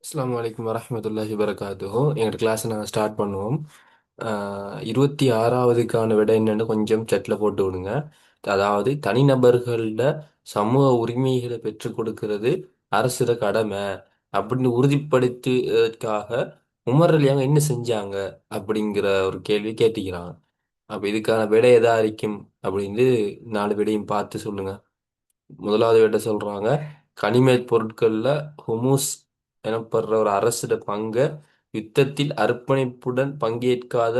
அஸ்ஸலாமு அலைக்கும் வரஹ்மத்துல்லாஹி வபரகாத்துஹு. எங்களோட கிளாஸை நாங்கள் ஸ்டார்ட் பண்ணுவோம். 26வதுக்கான விடை என்னன்னு கொஞ்சம் செட்டில் போட்டு விடுங்க. அதாவது தனிநபர்களோட சமூக உரிமைகளை பெற்றுக் கொடுக்கிறது அரசோட கடமை அப்படின்னு உறுதிப்படுத்துவதற்காக உமர் அலியாங்க என்ன செஞ்சாங்க அப்படிங்கிற ஒரு கேள்வி கேட்டிக்கிறாங்க. அப்போ இதுக்கான விடை எதா இருக்கும் அப்படின்னு 4 விடையும் பார்த்து சொல்லுங்க. முதலாவது விட சொல்றாங்க, கனிமப் பொருட்கள்ல ஹுமுஸ் எனப்படுற ஒரு அரசோட பங்கை யுத்தத்தில் அர்ப்பணிப்புடன் பங்கேற்காத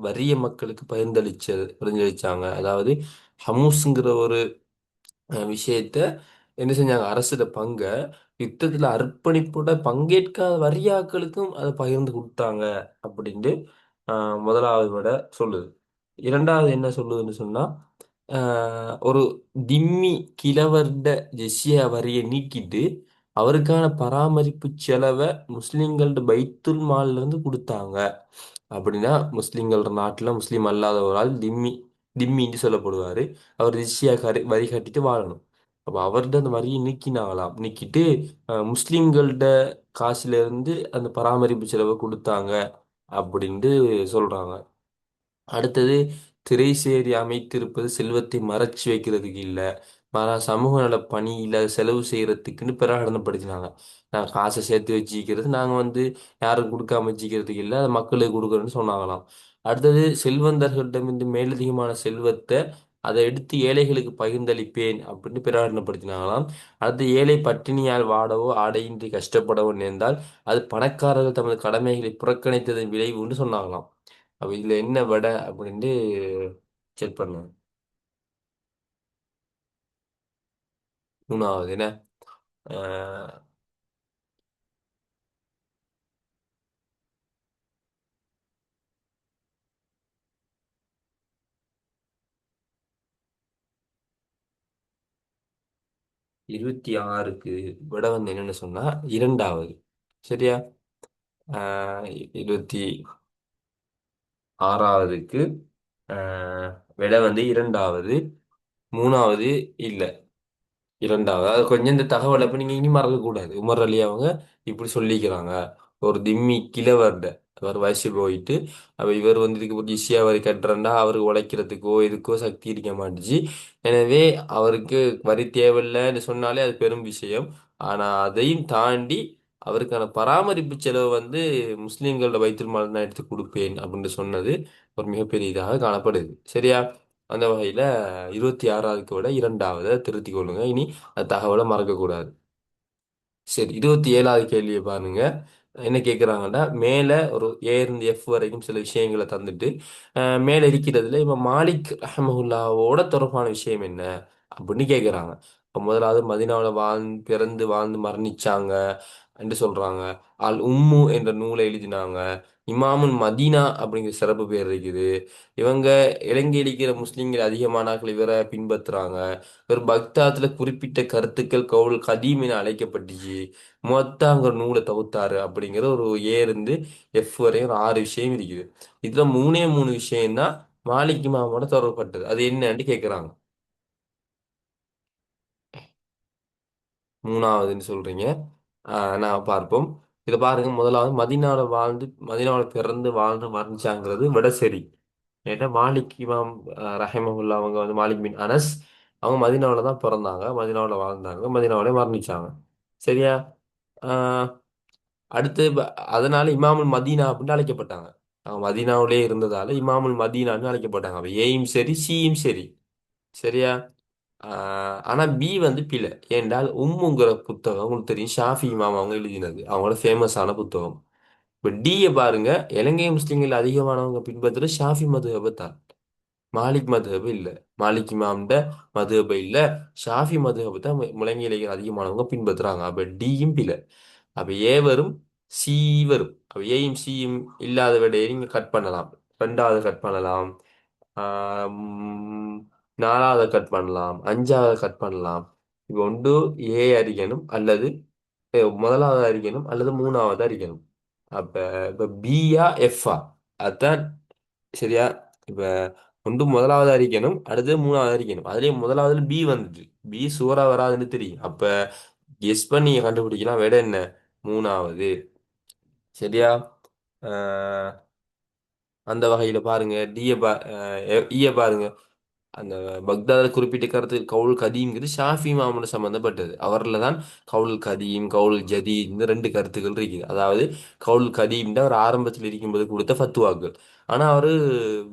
வறிய மக்களுக்கு பகிர்ந்தளிச்சாங்க. அதாவது ஹமுஸ்ங்கிற ஒரு விஷயத்த என்ன செஞ்சாங்க, அரசோட பங்கை யுத்தத்துல அர்ப்பணிப்புடன் பங்கேற்காத வறியாக்களுக்கும் அதை பகிர்ந்து கொடுத்தாங்க அப்படின்ட்டு முதலாவது விட சொல்லுது. இரண்டாவது என்ன சொல்லுதுன்னு சொன்னா, ஒரு திம்மி கிழவர்ட ஜெஸ்ஸியா வரியை நீக்கிட்டு அவருக்கான பராமரிப்பு செலவை முஸ்லிம்களோட பைத்துல் மால்ல இருந்து கொடுத்தாங்க. அப்படின்னா முஸ்லிம்களோட நாட்டுல முஸ்லீம் அல்லாத ஒரு ஆள் திம்மின்னு சொல்லப்படுவாரு. அவர் ஜிஸ்ஸியா வரி கட்டிட்டு வாழணும். அப்ப அவர்கிட்ட அந்த வரியை நீக்கினாங்களாம். நீக்கிட்டு முஸ்லிம்களோட காசுல இருந்து அந்த பராமரிப்பு செலவை கொடுத்தாங்க அப்படின்ட்டு சொல்றாங்க. அடுத்தது, திரைசேரி அமைத்திருப்பது செல்வத்தை மறைச்சு வைக்கிறதுக்கு இல்லை, மாறா சமூக நல பணியில செலவு செய்யறதுக்குன்னு பிரகடனப்படுத்தினாங்க. நாங்கள் காசை சேர்த்து வச்சுக்கிறது, நாங்கள் யாரும் கொடுக்காம வச்சுக்கிறதுக்கு இல்லை, அது மக்களுக்கு கொடுக்குறோன்னு சொன்னாங்களாம். அடுத்தது, செல்வந்தர்களிடமிருந்து மேலதிகமான செல்வத்தை அதை எடுத்து ஏழைகளுக்கு பகிர்ந்தளிப்பேன் அப்படின்னு பிரகடனப்படுத்தினாங்களாம். அடுத்து, ஏழை பட்டினியால் வாடவோ ஆடையின்றி கஷ்டப்படவோ நேர்ந்தால் அது பணக்காரர்கள் தமது கடமைகளை புறக்கணித்ததன் விளைவுன்னு சொன்னாங்களாம். அப்ப இதுல என்ன வடை அப்படின்ட்டு செக் பண்ணுவேன். மூணாவது என்ன? ஆஹ் 26க்கு விடை என்னன்னு சொன்னா இரண்டாவது. சரியா? 26வதுக்கு ஆஹ் விடை இரண்டாவது. மூணாவது இல்ல, இரண்டாவது. அது கொஞ்சம் இந்த தகவல் அப்ப நீங்க இனி மறக்கக்கூடாது. உமர் அலி அவங்க இப்படி சொல்லிக்கிறாங்க. ஒரு திம்மி கிழவர்ட அவர் வயசு போயிட்டு, அப்ப இவர் இதுக்கு ஈஸியா வரி கட்டுறா அவருக்கு உழைக்கிறதுக்கோ இதுக்கோ சக்தி இருக்க மாட்டுச்சு. எனவே அவருக்கு வரி தேவையில்லைன்னு சொன்னாலே அது பெரும் விஷயம். ஆனா அதையும் தாண்டி அவருக்கான பராமரிப்பு செலவு முஸ்லிம்களோட பைத்துல் மால் தான் எடுத்து கொடுப்பேன் அப்படின்னு சொன்னது ஒரு மிகப்பெரிய இதாக காணப்படுது. சரியா? அந்த வகையில 26வதுக்கு விட இரண்டாவது திருத்திக் கொள்ளுங்க. இனி அந்த தகவலை மறக்கக்கூடாது. சரி, 27வது கேள்வியை பாருங்க. என்ன கேட்குறாங்கன்னா, மேலே ஒரு ஏ இருந்து எஃப் வரைக்கும் சில விஷயங்களை தந்துட்டு மேலே இருக்கிறதுல இவன் மாலிக் ரஹமஹுல்லாவோட தொடர்பான விஷயம் என்ன அப்படின்னு கேட்குறாங்க. இப்போ முதலாவது மதீனாவில் பிறந்து வாழ்ந்து மரணிச்சாங்க என்று சொல்றாங்க. அல் உம்மு என்ற நூலை எழுதினாங்க. இமாமுல் மதீனா அப்படிங்கிற சிறப்பு பேர் இருக்குது. இவங்க இலங்கையில் இருக்கிற முஸ்லீம்கள் அதிகமானாக்கள் இவரை பின்பற்றுறாங்க. இவர் பக்தாத்துல குறிப்பிட்ட கருத்துக்கள் கவுல் கதீம் என அழைக்கப்பட்டுச்சு. மொத்தாங்கிற நூலை தவுத்தாரு அப்படிங்கிற ஒரு ஏ இருந்து எஃப் வரையும் ஒரு 6 விஷயம் இருக்குது. இதுல மூணே மூணு விஷயம்தான் மாலிக் இமாமோட தொடர்புப்பட்டது. அது என்னன்னு கேட்குறாங்க. மூணாவதுன்னு சொல்றீங்க. நான் பார்ப்போம். இதை பாருங்க, முதலாவது மதீனாவில் பிறந்து வாழ்ந்து மரணிச்சாங்கிறது விட சரி. ஏன்னா மாலிக் இமாம் ரஹிமஹுல்லா அவங்க மாலிக் பின் அனஸ் அவங்க மதீனாவில் தான் பிறந்தாங்க, மதீனாவில் வாழ்ந்தாங்க, மதீனாவிலே மரணிச்சாங்க. சரியா? ஆஹ் அடுத்து அதனால இமாமுல் மதீனா அப்படின்னு அழைக்கப்பட்டாங்க. அவங்க மதீனாவிலே இருந்ததால இமாமுல் மதீனான்னு அழைக்கப்பட்டாங்க. அப்ப ஏயும் சரி சியும் சரி. சரியா? ஆனா பி பிழை. ஏன்றால் உம்முங்கிற புத்தகம் உங்களுக்கு தெரியும், ஷாஃபி இமாம் அவங்க எழுதினது, அவங்களோட ஃபேமஸான புத்தகம். இப்ப டியை பாருங்க, இலங்கை முஸ்லிம்கள் அதிகமானவங்க பின்பற்றுற ஷாஃபி மதுஹபை தான், மாலிக் மதுஹபு இல்ல. மாலிக் இமாம்ட மதுஹபு இல்ல, ஷாஃபி மதுஹபு தான் முழங்கி இளைஞர் அதிகமானவங்க பின்பற்றுறாங்க. அப்ப டியும் பிழை. அப்ப ஏ வரும், சி வரும். அப்ப ஏயும் சியும் இல்லாத விடையை நீங்க கட் பண்ணலாம். ரெண்டாவது கட் பண்ணலாம். ஆம், நாலாவது கட் பண்ணலாம், அஞ்சாவது கட் பண்ணலாம். இப்போ ஒன்று ஏ அறிக்கணும் அல்லது முதலாவது அறிக்கணும் அல்லது மூணாவது அறிக்கணும். அப்ப இப்ப பியா எஃப்ஆ அதான். சரியா? இப்ப ஒன்று முதலாவது அறிக்கணும், அடுத்து மூணாவது அறிக்கணும். அதுலயும் முதலாவதுல பி வந்துட்டு, பி சுவரா வராதுன்னு தெரியும். அப்ப கெஸ் பண்ணி கண்டுபிடிக்கலாம். விட என்ன? மூணாவது. சரியா? அஹ், அந்த வகையில பாருங்க ஈய பாருங்க. அந்த பக்தாத குறிப்பிட்ட கருத்து கவுல் கதீம்ங்கிறது ஷாஃபி மாமூல சம்பந்தப்பட்டது. அவர்ல தான் கவுல் கதீம் கவுல் ஜதீத் இந்த ரெண்டு கருத்துக்கள் இருக்குது. அதாவது கவுல் கதீம்ன்ற அவர் ஆரம்பத்தில் இருக்கும்போது கொடுத்த ஃபத்துவாக்கள். ஆனா அவரு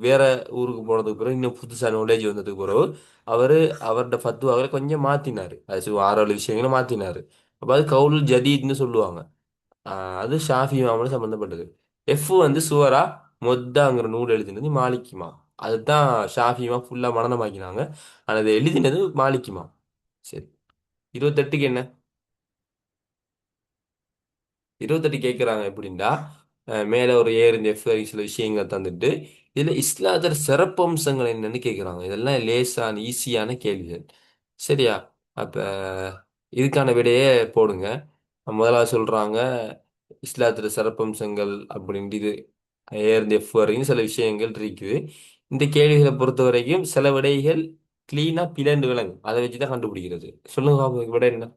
வேற ஊருக்கு போனதுக்கு பிறகு இன்னும் புதுசா நாலேஜ் வந்ததுக்கு பிறகு அவரு அவரோட ஃபத்துவாக்களை கொஞ்சம் மாத்தினாரு. அது ஆறு ஏழு விஷயங்களை மாத்தினாரு. அப்ப அது கவுல் ஜதீத்னு சொல்லுவாங்க. அது ஷாஃபி இமாமோட சம்பந்தப்பட்டது. எஃப் வந்து சுவரா மொத்தாங்கிற நூல் எழுதினது மாலிக்கிமா. அதுதான் ஷாஃபி இமாம் ஃபுல்லா மனனமாக்கினாங்க. ஆனா அதை எழுதினது மாலிக்கிமா. சரி. 28க்கு என்ன? 28 கேட்குறாங்க எப்படின்னா மேல ஒரு ஏ இருந்து எஃப் வரைக்கும் சில விஷயங்கள் தந்துட்டு இதுல இஸ்லாத்தோட சிறப்பம்சங்கள் என்னன்னு கேட்குறாங்க. இதெல்லாம் லேசான ஈஸியான கேள்விகள். சரியா? அப்ப இதுக்கான விடையே போடுங்க. முதலாவது சொல்றாங்க இஸ்லாத்துல சிறப்பம்சங்கள் அப்படின்ட்டு இது ஏர்ந்து எஃப் வரைக்கும் சில விஷயங்கள் இருக்குது. இந்த கேள்விகளை பொறுத்த வரைக்கும் சில விடைகள் கிளீனா பிளண்டு விளங்கும். அதை வச்சுதான் கண்டுபிடிக்கிறது. சொல்லுங்க பாப்போம், விடை என்ன?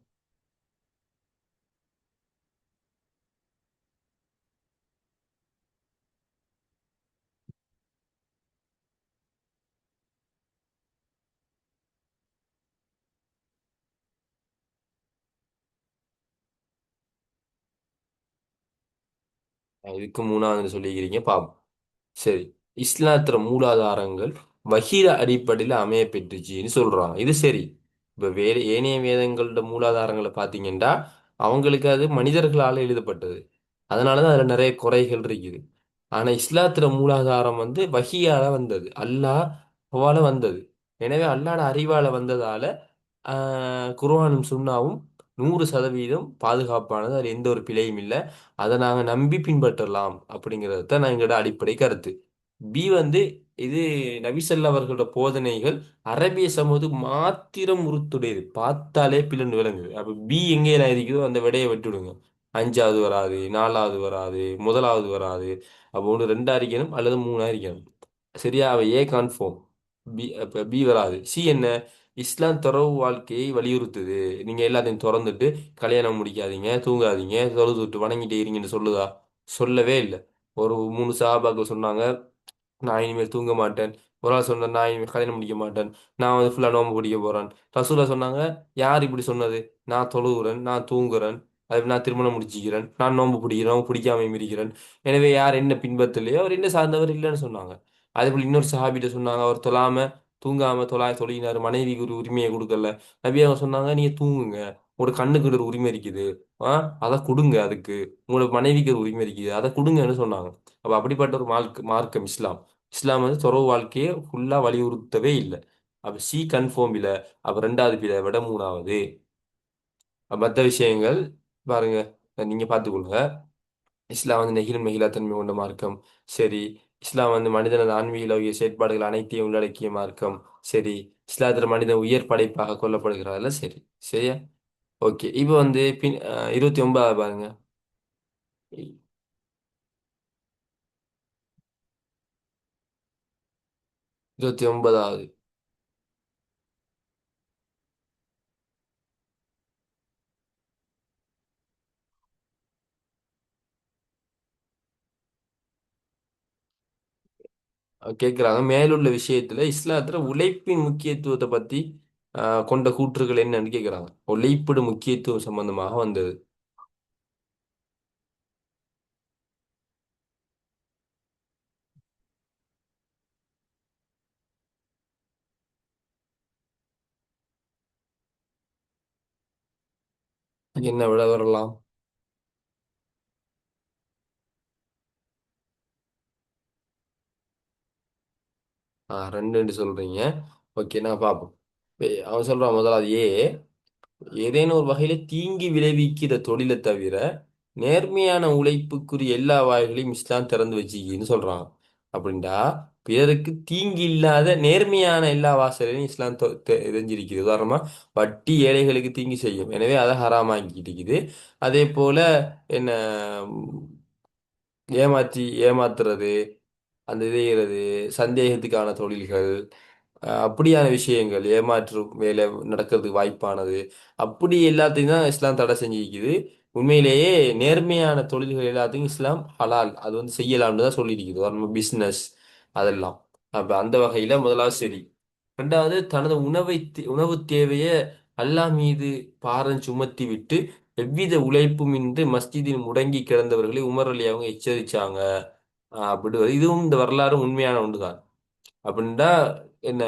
இதுக்கு மூணாவது சொல்லிக்கிறீங்க பாப்போம். சரி. இஸ்லாத்துல மூலாதாரங்கள் வஹீத அடிப்படையில் அமைய பெற்றுச்சுன்னு சொல்றாங்க. இது சரி. இப்ப வேற ஏனைய வேதங்களோட மூலாதாரங்களை பார்த்தீங்கன்னா அவங்களுக்கு அது மனிதர்களால் எழுதப்பட்டது. அதனாலதான் அதுல நிறைய குறைகள் இருக்குது. ஆனா இஸ்லாத்துல மூலாதாரம் வந்து வஹியால வந்தது, அல்லாஹ்வால வந்தது. எனவே அல்லாஹ்வோட அறிவால வந்ததால குர்ஆனும் சுன்னாவும் 100% பாதுகாப்பானது. அதில் எந்த ஒரு பிழையும் இல்லை. அதை நாங்கள் நம்பி பின்பற்றலாம் அப்படிங்கிறது தான் எங்களோட அடிப்படை கருத்து. பி வந்து இது நபிசல்லா அவர்களோட போதனைகள் அரபிய சமூகத்துக்கு மாத்திரம் உருத்துடையது. பார்த்தாலே பிளந்து விளங்குது. அப்ப பி எங்கேயெல்லாம் இருக்குதோ அந்த விடையை விட்டுடுங்க. அஞ்சாவது வராது, நாலாவது வராது, முதலாவது வராது. அப்போ ஒன்று ரெண்டா இருக்கணும் அல்லது மூணா இருக்கணும். சரியா? அவ ஏ கன்ஃபார்ம். பி அப்ப பி வராது. சி என்ன? இஸ்லாம் துறவு வாழ்க்கையை வலியுறுத்துது. நீங்க எல்லாத்தையும் திறந்துட்டு கல்யாணம் முடிக்காதீங்க, தூங்காதீங்க, தொழுது விட்டு வணங்கிட்டே இருங்கன்னு சொல்லுதா? சொல்லவே இல்லை. ஒரு மூணு சஹாபாக்கள் சொன்னாங்க நான் இனிமேல் தூங்க மாட்டேன். ஒரு ஆள் சொன்னார் நான் இனிமேல் கல்யாணம் முடிக்க மாட்டேன். நான் வந்து ஃபுல்லா நோன்பு பிடிக்க போறேன். ரசூலா சொன்னாங்க யார் இப்படி சொன்னது? நான் தொழுகிறேன், நான் தூங்குறேன், அது நான் திருமணம் முடிச்சுக்கிறேன், நான் நோன்பு பிடிக்கிறேன், பிடிக்காமையும் இருக்கிறேன். எனவே யார் என்ன பின்பற்றலையோ அவர் என்ன சார்ந்தவர் இல்லைன்னு சொன்னாங்க. அதே போல இன்னொரு சஹாபிட்ட சொன்னாங்க அவர் தொழாம தூங்காம தொழினார், மனைவிக்கு ஒரு உரிமையை கொடுக்கல. நபி அவங்க சொன்னாங்க நீங்க தூங்குங்க, உங்களோட கண்ணுக்கு ஒரு உரிமை இருக்குது. அதை கொடுங்க, அதுக்கு உங்களோட மனைவிக்கு ஒரு உரிமை இருக்குது, அதை கொடுங்கன்னு சொன்னாங்க. அப்ப அப்படிப்பட்ட ஒரு மார்க்கம் இஸ்லாம். இஸ்லாம் வந்து துறவு வாழ்க்கையை ஃபுல்லா வலியுறுத்தவே இல்லை. அப்ப சி கன்ஃபார்ம் இல்லை. அப்ப ரெண்டாவது பிழை விட மூணாவது. மற்ற விஷயங்கள் பாருங்க, நீங்க பார்த்துக்கொள்ளுங்க. இஸ்லாம் வந்து நெகிழும் நெகிழாத்தன்மை கொண்ட மார்க்கம். சரி. இஸ்லாம் வந்து மனிதனது ஆன்மீக செயற்பாடுகள் அனைத்தையும் உள்ளடக்கிய மார்க்கம். சரி. இஸ்லாத்துல மனிதன் உயர் படைப்பாக கொல்லப்படுகிறார்கள். சரி. சரியா? ஓகே. இப்போ வந்து 29 பாருங்க. 29வது கேட்குறாங்க மேலுள்ள விஷயத்துல இஸ்லாத்துல உழைப்பின் முக்கியத்துவத்தை பத்தி கொண்ட கூற்றுகள் என்னன்னு கேட்குறாங்க. உழைப்பிடு முக்கியத்துவம் சம்பந்தமாக வந்தது. என்ன விட வரலாம்? ரெண்டு சொல்றீங்க. ஓகே, நான் பார்ப்போம். அவன் சொல்றான் முதலாவது ஏதேனும் ஒரு வகையில தீங்கி விளைவிக்கிற தொழிலை தவிர நேர்மையான உழைப்புக்குரிய எல்லா வாய்களையும் இஸ்லாம் திறந்து வச்சுக்கின்னு சொல்றாங்க. அப்படின்டா பிறருக்கு தீங்கு இல்லாத நேர்மையான எல்லா வாசலையும் இஸ்லாம் தெரிஞ்சிருக்குது. உதாரணமா வட்டி ஏழைகளுக்கு தீங்கு செய்யும், எனவே அதை ஹராமாக்கிட்டு இருக்குது. அதே போல என்ன ஏமாத்துறது, அந்த செய்கிறது, சந்தேகத்துக்கான தொழில்கள், அப்படியான விஷயங்கள் ஏமாற்றும் வேலை நடக்கிறதுக்கு வாய்ப்பானது, அப்படி எல்லாத்தையும் தான் இஸ்லாம் தடை செஞ்சிருக்குது. உண்மையிலேயே நேர்மையான தொழில்கள் எல்லாத்துக்கும் இஸ்லாம் ஹலால், அது வந்து செய்யலாம்னு தான் சொல்லியிருக்குது. நம்ம பிஸ்னஸ் அதெல்லாம். அப்ப அந்த வகையில முதலாவது சரி. ரெண்டாவது, தனது உணவு தேவையை அல்லாஹ் மீது பாரம் சுமத்தி விட்டு எவ்வித உழைப்புமின்றி மஸ்ஜிதில் முடங்கி கிடந்தவர்களை உமர் அலி அவங்க எச்சரிச்சாங்க. அப்படி இதுவும் இந்த வரலாறு உண்மையான ஒன்றுதான். அப்படின்டா என்ன,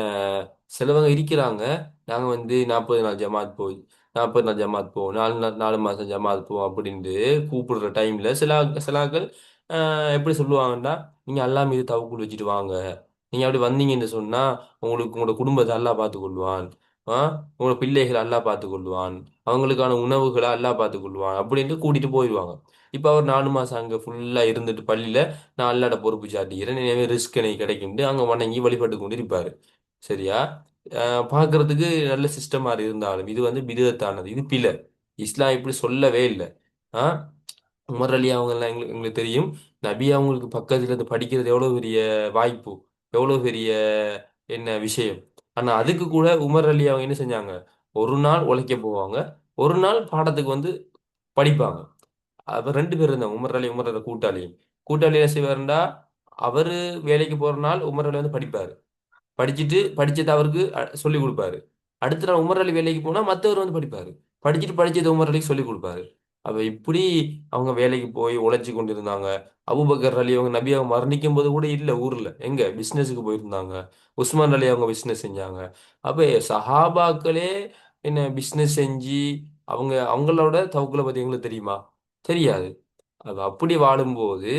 சிலவங்க இருக்கிறாங்க. நாங்க வந்து 40 நாள் ஜமாத் போய் 40 நாள் ஜமாத் போவோம், 4 மாசம் ஜமாத் போவோம் அப்படின்ட்டு கூப்பிடுற டைம்ல சிலாக்கள் எப்படி சொல்லுவாங்கன்னா, நீங்க அல்லாஹ் மீது தவக்குல் வச்சுட்டு வாங்க. நீங்க அப்படி வந்தீங்கன்னு சொன்னா உங்களோட குடும்பத்தை அல்லாஹ் பார்த்துக் கொள்வான். ஆ உங்களோட பிள்ளைகளை அல்லாஹ் பார்த்துக் கொள்வான். அவங்களுக்கான உணவுகளை அல்லாஹ் பார்த்துக் கொள்வான் அப்படின்ட்டு கூட்டிட்டு போயிடுவாங்க. இப்ப அவர் 4 மாசம் அங்க ஃபுல்லா இருந்துட்டு பள்ளியில நான் அல்லாட பொறுப்பு சாட்டுகிறேன், எனவே ரிஸ்க் எனக்கு கிடைக்கும்ட்டு அங்க வணங்கி வழிபட்டு கொண்டு இருப்பாரு. சரியா? பார்க்கிறதுக்கு நல்ல சிஸ்டமா இருந்தாலும் இது வந்து பிதத்தானது, இது பிழை. இஸ்லாம் இப்படி சொல்லவே இல்லை. ஆ உமர் அலி அவங்க எல்லாம் எங்களுக்கு எங்களுக்கு தெரியும். நபி அவங்களுக்கு பக்கத்துல இருந்து படிக்கிறது எவ்வளவு பெரிய வாய்ப்பு, எவ்வளவு பெரிய என்ன விஷயம். ஆனா அதுக்கு கூட உமர் அலி அவங்க என்ன செஞ்சாங்க, ஒரு நாள் உழைக்க போவாங்க, ஒரு நாள் பாடத்துக்கு வந்து படிப்பாங்க. அப்ப 2 பேர் இருந்தாங்க, உமர் அலி உமரோட கூட்டாளி. கூட்டாளி என்ன செய்வாருண்டா, அவரு வேலைக்கு போற நாள் உமர் அலி வந்து படிப்பாரு. படிச்சுட்டு படிச்சது அவருக்கு சொல்லி கொடுப்பாரு. அடுத்த நாள் உமர் அலி வேலைக்கு போனா மத்தவர் வந்து படிப்பாரு. படிச்சுட்டு படிச்சது உமர் அலிக்கு சொல்லி கொடுப்பாரு. அப்ப இப்படி அவங்க வேலைக்கு போய் உழைச்சி கொண்டிருந்தாங்க. அபூபக்கர் அலி அவங்க நபி அவங்க மரணிக்கும் போது கூட இல்ல ஊர்ல, எங்க பிசினஸுக்கு போயிருந்தாங்க. உஸ்மான் அலி அவங்க பிசினஸ் செஞ்சாங்க. அப்ப சஹாபாக்களே என்ன பிசினஸ் செஞ்சு அவங்களோட தவக்குல பத்தி எங்களுக்கு தெரியுமா? தெரியாது. அப்படி வாழும்போது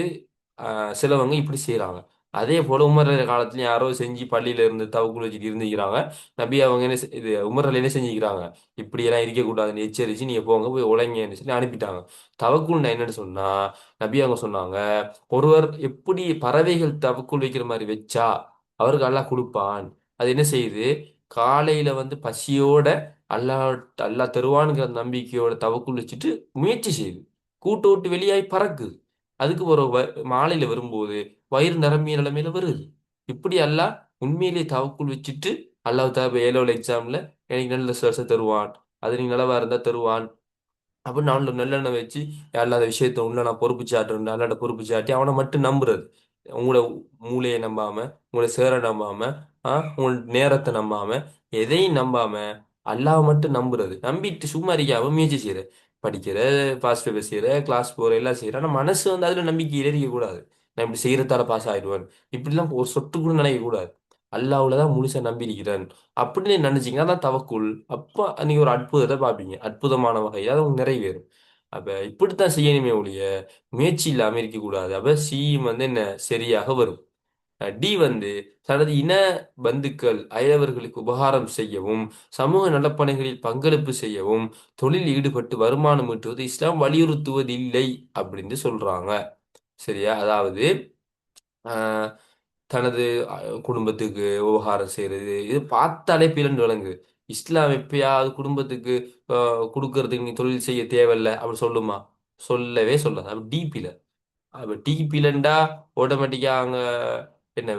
சிலவங்க இப்படி செய்றாங்க. அதே போல உமர் அலி காலத்துல யாரோ செஞ்சு பள்ளியில இருந்து தவக்குள் வச்சுட்டு இருந்துக்கிறாங்க. நபி அவங்க என்ன இது உமர் அலி என்ன செஞ்சுக்கிறாங்க, இப்படி எல்லாம் இருக்கக்கூடாதுன்னு எச்சரிச்சு நீங்க போங்க போய் உழைங்கன்னு சொல்லி அனுப்பிட்டாங்க. தவக்குள்னா என்னன்னு சொன்னா, நபி அவங்க சொன்னாங்க, ஒருவர் எப்படி பறவைகள் தவக்குள் வைக்கிற மாதிரி வச்சா அவருக்கு அல்லாஹ் கொடுப்பான். அது என்ன செய்யுது, காலையில வந்து பசியோட அல்லாஹ் அல்லாஹ் தருவான்ங்கிற நம்பிக்கையோட தவக்குள் வச்சுட்டு முயற்சி செய்யுது, கூட்டு விட்டு வெளியாகி பறக்குது. அதுக்கு ஒரு மாலையில வரும்போது வயிறு நிரம்பிய நிலைமையில வருது. இப்படி அல்லாஹ் உண்மையிலேயே தவக்குள் வச்சுட்டு அல்லாஹ் தாப ஏலோல எக்ஸாம்ல எனக்கு நல்ல ரிசல்ட்ஸ் தருவான், அது நீ நல்லவா இருந்தா தருவான் அப்படின்னு அவனோட நல்லெண்ணெய் வச்சு அல்லாத விஷயத்த உள்ள நான் பொறுப்பு சாட்டுறேன், அல்லாட பொறுப்பு சாட்டி அவனை மட்டும் நம்புறது. உங்களோட மூளையை நம்பாம, உங்களோட சேரை நம்பாம, உங்களோட நேரத்தை நம்பாம, எதையும் நம்பாம அல்லாஹ் மட்டும் நம்புறது. நம்பிட்டு சும்மா இருக்காம முயற்சி செய்யற, படிக்கிற, பாஸ் பேப்பர் செய்யற, கிளாஸ் போற, எல்லாம் செய்யற. ஆனா மனசு வந்து அதுல நம்பிக்கை இருக்க கூடாது. நான் இப்படி செய்யறதால பாஸ் ஆயிடுவேன், இப்படிலாம் ஒரு சொட்டு கூட நினைக்க கூடாது. அல்லாஹ்வுலதான் முழுசா நம்பி இருக்கிறேன் அப்படின்னு நினைச்சீங்கன்னா தான் தவக்குள். அப்ப நீங்க ஒரு அற்புதத்தை பார்ப்பீங்க, அற்புதமான வகையில் அது உங்களுக்கு நிறைவேறும். அப்ப இப்படித்தான் செய்யணுமே ஒழிய முயற்சி இல்லாம இருக்கக்கூடாது. அப்ப சி வந்து என்ன சரியாக வரும். டி வந்து தனது இன பந்துக்கள் அயலவர்களுக்கு உபகாரம் செய்யவும், சமூக நலப்பணிகளில் பங்களிப்பு செய்யவும், தொழில் ஈடுபட்டு வருமானம் ஈட்டுவது இஸ்லாம் வலியுறுத்துவதில்லை அப்படின்னு சொல்றாங்க. சரியா? அதாவது ஆஹ், தனது குடும்பத்துக்கு உபகாரம் செய்யறது இது பார்த்தாலே பிறண்டு விளங்குது. இஸ்லாம் எப்பயாவது குடும்பத்துக்கு கொடுக்கறதுக்கு நீ தொழில் செய்ய தேவையில்ல அப்படி சொல்லுமா? சொல்லவே சொல்லாது. அப்ப டிபில, அப்ப டிபிலண்டா ஆட்டோமேட்டிக்கா அங்க என்ன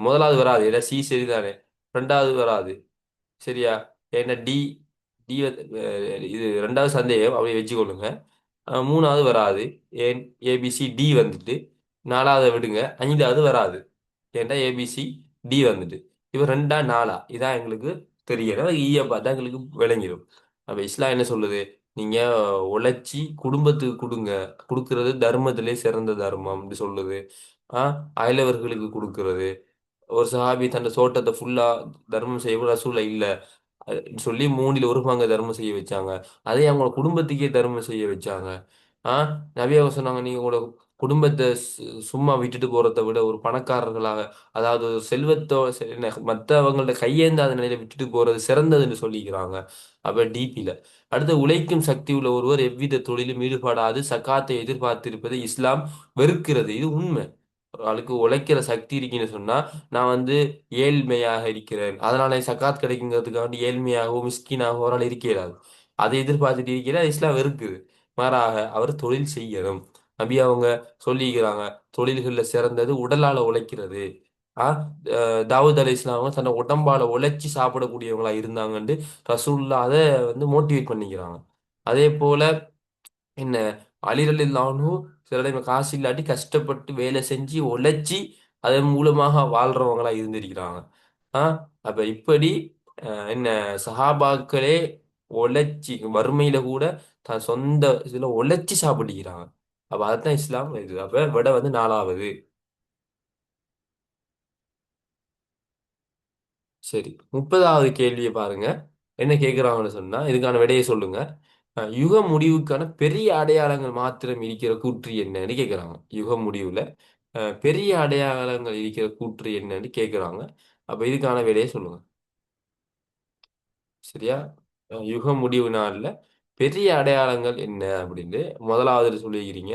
முதலாவது வராது, ஏன்னா சி சரிதானே, ரெண்டாவது வராது. சரியா? ஏன்னா டி டி இது ரெண்டாவது சந்தேகம் அப்படியே வச்சுக்கொள்ளுங்க. மூணாவது வராது. ஏன் ஏபிசி டி வந்துட்டு, நாலாவது விடுங்க, ஐந்தாவது வராது. ஏன்டா ஏபிசி டி வந்துட்டு இப்போ ரெண்டா நாலா இதான் எங்களுக்கு தெரியல. ஈய பார்த்தா எங்களுக்கு விளங்கிடும். அப்ப இஸ்லாம் என்ன சொல்லுது, நீங்க உழைச்சி குடும்பத்துக்கு கொடுங்க, கொடுக்கறது தர்மத்திலே சிறந்த தர்மம் அப்படி சொல்லுது. அயலவர்களுக்கு கொடுக்கறது, ஒரு சஹாபி தன் தோட்டத்தை ஃபுல்லா தர்மம் செய்ய ரசூல இல்ல சொல்லி 1/3 தர்மம் செய்ய வச்சாங்க. அதே அவங்க குடும்பத்துக்கே தர்மம் செய்ய வச்சாங்க. நபி அவங்க சொன்னாங்க, நீங்க உங்களோட குடும்பத்தை சும்மா விட்டுட்டு போறதை விட ஒரு பணக்காரர்களாக, அதாவது ஒரு செல்வத்தோ என்ன மற்றவங்கள்ட்ட கையேந்தாத நிலையில விட்டுட்டு போறது சிறந்ததுன்னு சொல்லிக்கிறாங்க. அப்ப டிபில அடுத்து, உழைக்கும் சக்தி உள்ள ஒருவர் எவ்வித தொழிலும் ஈடுபடாது சக்காத்தை எதிர்பார்த்திருப்பதை இஸ்லாம் வெறுக்கிறது. இது உண்மை. ஒரு ஆளுக்கு உழைக்கிற சக்தி இருக்குன்னு சொன்னா, நான் வந்து ஏழ்மையாக இருக்கிறேன் அதனால சக்காத் கிடைக்குங்கிறதுக்காக ஏழ்மையாகவோ மிஸ்கீனாகவோ ஒரு ஆள் இருக்கிறார், அதை எதிர்பார்த்துட்டு இருக்கிறார், இஸ்லாம் வெறுக்குது. மாறாக அவர் தொழில் செய்யணும். நபி அவங்க சொல்லிக்கிறாங்க, தொழில்கள்ல சிறந்தது உடலால உழைக்கிறது. ஆ தாவூத் அலை இஸ்லாம் அவங்க தன்னை உடம்பால உழைச்சி சாப்பிடக்கூடியவங்களா இருந்தாங்கன்னு ரசூலுல்லாஹ் அதை வந்து மோட்டிவேட் பண்ணிக்கிறாங்க. அதே போல என்ன அலிரல் இல்லானும் சில டைம் காசு இல்லாட்டி கஷ்டப்பட்டு வேலை செஞ்சு உழைச்சி அதன் மூலமாக வாழ்றவங்களா இருந்திருக்கிறாங்க. ஆ அப்ப இப்படி என்ன சஹாபாக்களே உழைச்சி வறுமையில கூட தன் சொந்த இதுல உழைச்சி சாப்பிட்டுக்கிறாங்க. அப்ப அதுதான் இஸ்லாம் இது. அப்ப விட வந்து நாலாவது. சரி, 30வது கேள்வியை பாருங்க. என்ன கேட்குறாங்கன்னு சொன்னா இதுக்கான விடையை சொல்லுங்க. யுக முடிவுக்கான பெரிய அடையாளங்கள் மாத்திரம் இருக்கிற கூற்று என்னன்னு கேட்குறாங்க. யுக முடிவுல பெரிய அடையாளங்கள் இருக்கிற கூற்று என்னன்னு கேட்குறாங்க. அப்ப இதுக்கான விடையை சொல்லுங்க. சரியா? யுக முடிவு நாள்ல பெரிய அடையாளங்கள் என்ன அப்படின்னு முதலாவது சொல்லிக்கிறீங்க.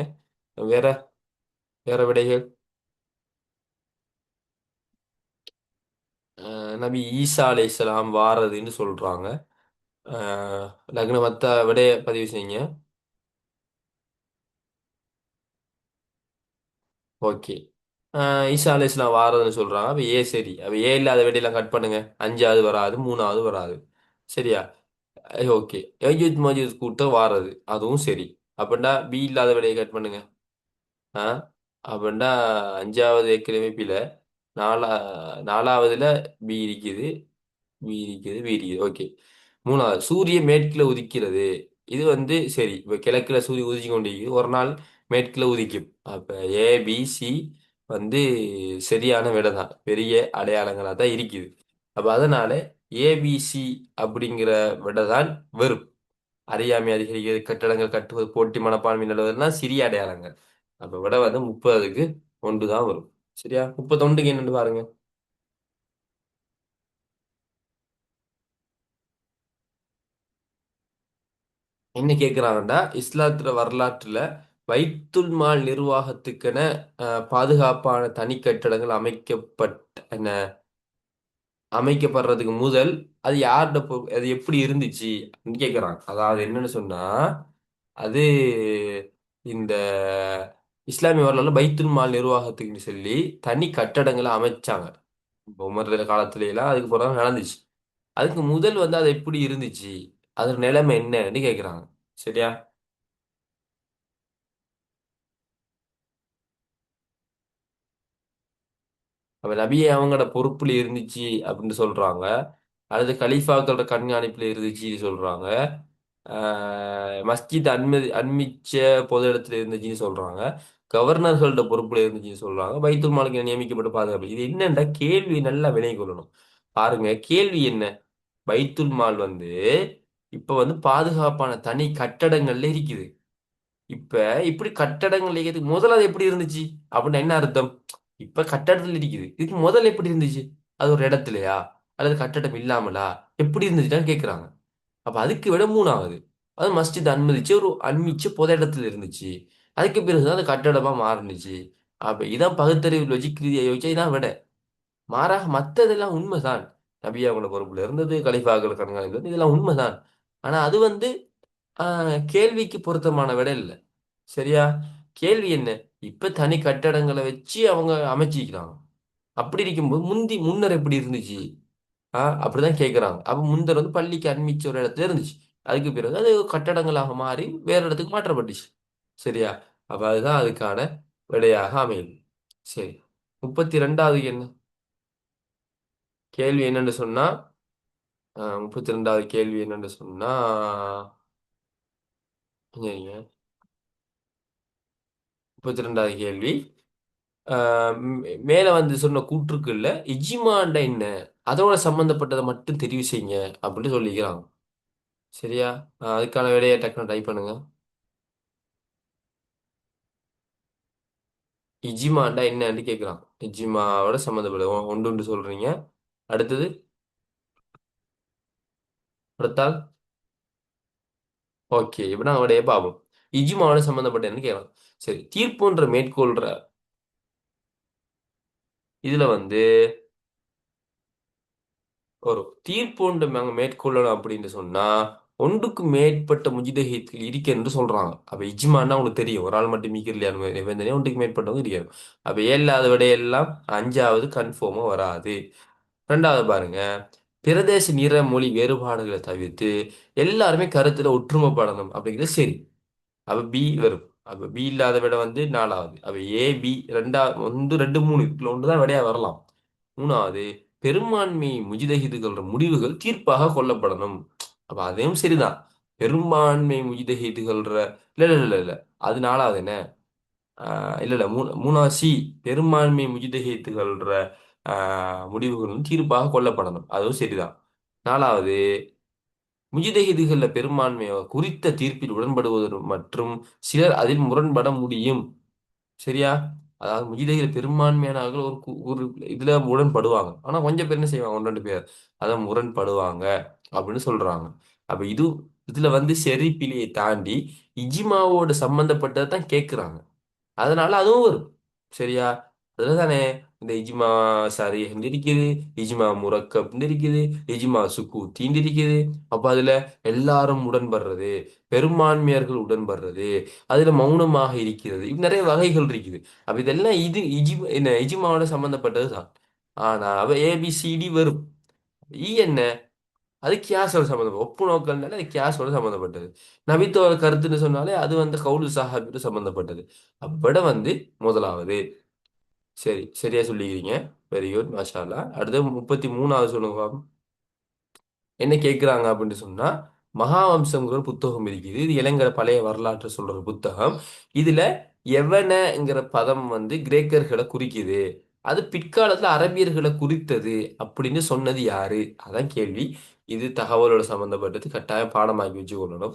வேற வேற விடைகள். நபி ஈசா அலைஹிஸ்ஸலாம் வாரதுன்னு சொல்றாங்க. லக்ன மத்த விடைய பதிவு செய்யுங்க. ஓகே. ஈசா அலைஹிஸ்ஸலாம் வாரதுன்னு சொல்றாங்க. அப்ப ஏ சரி. அப்ப ஏ இல்லாத விடையெல்லாம் கட் பண்ணுங்க. அஞ்சாவது வராது, மூணாவது வராது. சரியா? ஓகே. யஜூஜ் மஜூஜ் கூட்டம் வாரது அதுவும் சரி. அப்படின்னா பி இல்லாத விடையை கட் பண்ணுங்க. ஆ அப்படின்னா அஞ்சாவது ஏற்கனவே பில. நாலா நாலாவதுல பி இருக்குது. பி இருக்குது, பி இருக்குது. ஓகே. மூணாவது சூரிய மேற்குல உதிக்கிறது. இது வந்து சரி. இப்ப கிழக்குல சூரிய உதிச்சு கொண்டிருக்கு. ஒரு நாள் மேற்குல உதிக்கும். அப்ப ஏ பி சி வந்து சரியான விடை தான். பெரிய அடையாளங்களா தான் இருக்குது. அப்ப அதனால ஏபிசி அப்படிங்கிற விடை தான் வரும். அறியாமை அதிகரிக்கிறது, கட்டடங்கள் கட்டுவது, போட்டி மனப்பான்மை நிலவுவதுலாம் சிறிய அடையாளங்கள். அப்ப விட வந்து 30க்கு ஒன்று தான் வரும். சரியா? 31க்கு என்னன்னு பாருங்க. என்ன கேட்குறாங்கன்னா இஸ்லாத்துல வரலாற்றுல பைத்துல் மால் நிர்வாகத்துக்கென பாதுகாப்பான தனி கட்டடங்கள் என்ன அமைக்கப்படுறதுக்கு முதல் அது யார்கிட்ட அது எப்படி இருந்துச்சு அப்படின்னு கேட்குறாங்க. அதாவது என்னன்னு சொன்னா அது இந்த இஸ்லாமிய வரலாறுல பைத்துல் மால் நிர்வாகத்துக்குன்னு சொல்லி தனி கட்டடங்களை அமைச்சாங்க. இப்போ உமர் காலத்துல எல்லாம் அதுக்கு பிறகு நடந்துச்சு. அதுக்கு முதல் வந்து அது எப்படி இருந்துச்சு, அது நிலைமை என்னன்னு கேட்குறாங்க. சரியா? அப்ப நபியே அவங்களோட பொறுப்புல இருந்துச்சு அப்படின்னு சொல்றாங்க. அல்லது கலீஃபாக்களோட கண்காணிப்புல இருந்துச்சு சொல்றாங்க. மஸ்ஜித் அண்மிச்ச பொது இடத்துல இருந்துச்சுன்னு சொல்றாங்க. கவர்னர்களோட பொறுப்புல இருந்துச்சுன்னு சொல்றாங்க. பைத்துல் மாலுக்கு நியமிக்கப்பட்ட பாதுகாப்பு. இது என்னன்னா கேள்வி நல்லா விலை கொள்ளணும். பாருங்க கேள்வி என்ன. பைத்துல் மால் வந்து இப்ப வந்து பாதுகாப்பான தனி கட்டடங்கள்ல இருக்குது. இப்ப இப்படி கட்டடங்கள் இயக்கிறதுக்கு முதல்ல அது எப்படி இருந்துச்சு அப்படின்னு என்ன அர்த்தம். இப்ப கட்டடத்துல இருக்குது, இதுக்கு முதல்ல எப்படி இருந்துச்சு? அது ஒரு இடத்துலயா அல்லது கட்டடம் இல்லாமலா எப்படி இருந்துச்சுன்னு கேக்குறாங்க. அப்ப அதுக்கு விட மூணாவது அது மஸ்ஜித் அனுமதிச்சு ஒரு அண்மிச்சு பொது இடத்துல இருந்துச்சு. அதுக்கு பிறகுதான் அது கட்டடமா மாறுனுச்சு. அப்ப இதான் பகுத்தறிவு லொஜிக் ரீதியா யோசிச்சா இதான் விட. மாறாக மத்ததெல்லாம் உண்மைதான். நபி அவங்களோட பொறுப்புல இருந்தது, கலிஃபாக்கள் கண்காணிப்பு இதெல்லாம் உண்மைதான். ஆனா அது வந்து கேள்விக்கு பொருத்தமான விட இல்ல. சரியா? கேள்வி என்ன. இப்ப தனி கட்டடங்களை வச்சு அவங்க அமைச்சிக்கிறாங்க. அப்படி இருக்கும்போது முன்னர் எப்படி இருந்துச்சு? அப்படிதான் கேட்கறாங்க. அப்ப முன்னர் வந்து பள்ளிக்கு அண்மிச்ச ஒரு இடத்துல இருந்துச்சு. அதுக்கு பிறகு அது கட்டடங்களாக மாறி வேற இடத்துக்கு மாற்றப்பட்டுச்சு. சரியா? அப்ப அதுதான் அதுக்கான விடையாக அமையுது. சரி. 32வது என்ன கேள்வி என்னன்னு சொன்னா 32வது கேள்வி என்னன்னு சொன்னா சரிங்க. 32வது கேள்வி மேல வந்து சொன்ன கூற்றுக்குள்ள இஜிமாண்ட என்ன அதோட சம்பந்தப்பட்டதை மட்டும் தெரிவு செய்யுங்க அப்படின்னு சொல்லிக்கிறாங்க. சரியா? அதுக்கான விடையை டக்குனு டைப் பண்ணுங்க. இஜிமாண்டா என்னன்னு கேட்குறான். இஜிமாவோட சம்மந்தப்பட்ட ஒன்று சொல்றீங்க. அடுத்தது அடுத்தால் ஓகே. இப்ப நான் விடையை பார்ப்போம். இஜிமாவோட சம்மந்தப்பட்ட என்ன கேட்கலாம். சரி, தீர்ப்புன்ற மேற்கொள்ற இதுல வந்து ஒரு தீர்ப்பு ஒன்று நாங்க மேற்கொள்ளணும் அப்படின்னு சொன்னா ஒன்றுக்கு மேற்பட்ட முஜிதஹீத்கள் இருக்கு என்று சொல்றாங்க. அப்ப இஜ்மான்னா உங்களுக்கு தெரியும், ஒரு ஆள் மட்டும் மீக்கர் இல்லையா நிபந்தனை ஒன்றுக்கு மேற்பட்டவங்க இருக்காது. அப்ப ஏழாவது விடையெல்லாம் அஞ்சாவது கன்ஃபார்மா வராது. ரெண்டாவது பாருங்க, பிரதேச நிற மொழி வேறுபாடுகளை தவிர்த்து எல்லாருமே கருத்துல ஒற்றுமைப்படணும் அப்படிங்கிறது சரி. அப்ப பி வரும். அப்ப பி இல்லாத விட வந்து நாலாவது. அப்ப ஏ பி ரெண்டா ஒன்று ரெண்டு மூணு இதுல ஒன்றுதான் விடையா வரலாம். மூணாவது, பெரும்பான்மை முஜிதஹிதுகளோட முடிவுகள் தீர்ப்பாக கொள்ளப்படணும். அப்ப அதையும் சரிதான். பெரும்பான்மை முஜிதஹிதுகள்ற இல்ல இல்ல இல்ல இல்ல அது நாலாவது என்ன? இல்ல இல்ல மூணாவது சி, பெரும்பான்மை முஜிதஹிதுகள்ற முடிவுகளும் தீர்ப்பாக கொள்ளப்படணும். அதுவும் சரிதான். நாலாவது, முஜிதஹிதுகள்ல பெரும்பான்மை குறித்த தீர்ப்பில் உடன்படுவது மற்றும் சிலர் அதில் முரண்பட முடியும். சரியா? அதாவது முஜிதகிரி பெரும்பான்மையானவர்கள் ஒரு இதுல முரண்படுவாங்க. ஆனா கொஞ்சம் பேர் என்ன செய்வாங்க, ஒன்று ரெண்டு பேர் அதான் முரண்படுவாங்க அப்படின்னு சொல்றாங்க. அப்ப இதுல வந்து சரி பிழையை தாண்டி இஜ்மாவோட சம்பந்தப்பட்டதை தான் கேட்கிறாங்க. அதனால அதுவும் வரும். சரியா? அதுல தானே இந்த இஜ்மா சாரி இருக்குது, இஜ்மா முரக்கப் இருக்குது, இஜ்மா சுக்கூத்தின்னு இருக்குது. அப்ப அதுல எல்லாரும் உடன்படுறது, பெரும்பான்மையர்கள் உடன்படுறது, அதுல மௌனமாக இருக்கிறது, இப்படி நிறைய வகைகள் இருக்குது. அப்ப இதெல்லாம் என்ன இஜ்மாவோட சம்பந்தப்பட்டது தான். ஆனா அவ ஏபிசிடி வரும். என்ன? அது கியாஸோட சம்மந்தப்பட்டது. ஒப்பு நோக்கம்னாலே அது கியாஸோட சம்மந்தப்பட்டது. நபித்தோட கருத்துன்னு சொன்னாலே அது வந்து கவுலு சாஹாபியோட சம்மந்தப்பட்டது. அப்பட வந்து முதலாவது. சரி, சரியா சொல்லிக்கிறீங்க. வெரி குட், மாஷா அல்லாஹ். அடுத்து 33வது சொல்லுங்க பாப்போம். என்ன கேட்குறாங்க அப்படின்னு சொன்னா, மகாவம்சம்ங்கிற ஒரு புத்தகம் இருக்குது. இது இளங்கர பழைய வரலாற்று சொல்ற ஒரு புத்தகம். இதுல எவனங்கிற பதம் வந்து கிரேக்கர்களை குறிக்குது. அது பிற்காலத்துல அரபியர்களை குறித்தது அப்படின்னு சொன்னது யாரு? அதான் கேள்வி. இது தகவலோட சம்பந்தப்பட்டது. கட்டாயம் பாடமாக்கி வச்சு கொள்ளணும்.